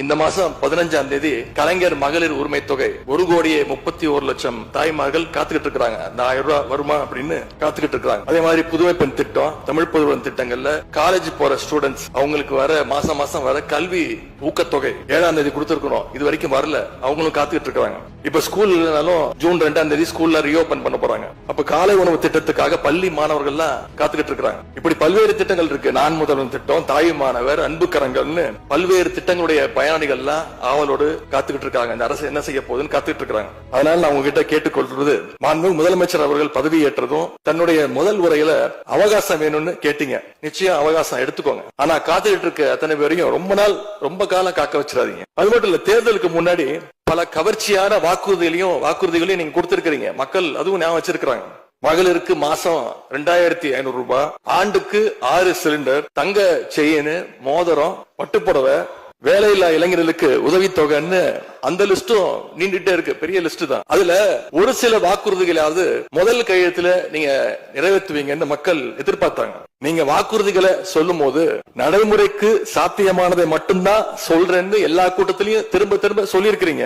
இந்த மாசம் 15ஆம் தேதி கலைஞர் மகளிர் உரிமை தொகை 1,31,00,000 தாய்மார்கள் காத்துக்கிட்டு இருக்காங்க. அந்த 1000 ரூபாய் வருமா அப்படின்னு காத்துக்கிட்டு இருக்காங்க. அதே மாதிரி புதுமை பெண் திட்டம், தமிழ் புதுவன் திட்டங்கள்ல காலேஜ் போற ஸ்டூடெண்ட்ஸ் அவங்களுக்கு வர மாசம் வர கல்வி ஊக்கத்தொகை 7ஆம் தேதி கொடுத்திருக்கணும். இது வரைக்கும் வரல. அவங்களும் காத்துக்கிட்டு இருக்காங்க. இப்ப ஸ்கூல் இல்லனாலும் ஜூன் 2ஆம் தேதி ஸ்கூல்ல ரீஓபன் பண்ண போறாங்க. அப்ப காலை உணவு திட்டத்துக்காக பள்ளி மாணவர்கள் எல்லாம் காத்துக்கிட்டு இருக்காங்க. இப்படி பல்வேறு திட்டங்கள் இருக்கு. நான் முதல்வன் திட்டம், தாய் மாணவர், அன்பு கரங்கள்னு பல்வேறு திட்டங்களுடைய பயனாளிகள் எல்லாம் ஆவலோடு காத்துக்கிட்டு இருக்காங்க. இந்த அரசு என்ன செய்ய போகுதுன்னு காத்துக்கிட்டு இருக்காங்க. அதனால நான் உங்ககிட்ட கேட்டுக்கொள்றது, மாண்புமிகு முதலமைச்சர் அவர்கள் பதவியேற்றதும் தன்னுடைய முதல் உரையில அவகாசம் வேணும்னு கேட்டீங்க. நிச்சயம் அவகாசம் எடுத்துக்கோங்க. ஆனா காத்துக்கிட்டு இருக்க அத்தனை பேரையும் ரொம்ப காலம் காக்க வச்சிடாதீங்க. அது மட்டும் இல்ல, தேர்தலுக்கு முன்னாடி பல கவர்ச்சியான வாக்குறுதிகளையும் நீங்க கொடுத்திருக்கிறீங்க. மக்கள் அதுவும் ஞாபகம் வச்சிருக்காங்க. மகளிருக்கு மாசம் 2,500 ரூபாய், ஆண்டுக்கு 6 சிலிண்டர், தங்க செயின், மோதிரம், பட்டுப்புடவை, வேலையில்லா இளைஞர்களுக்கு உதவித்தொகைன்னு அந்த லிஸ்டும் நீண்டுட்டே இருக்கு. பெரிய லிஸ்ட் தான். அதுல ஒரு சில வாக்குறுதிகளாவது முதல் கையெழுத்துல நீங்க நிறைவேற்றுவீங்கன்னு மக்கள் எதிர்பார்த்தாங்க. நீங்க வாக்குறுதிகளை சொல்லும் போது நடைமுறைக்கு சாத்தியமானதை மட்டும்தான் சொல்றேன்னு எல்லா கூட்டத்திலையும் திரும்ப சொல்லியிருக்கிறீங்க.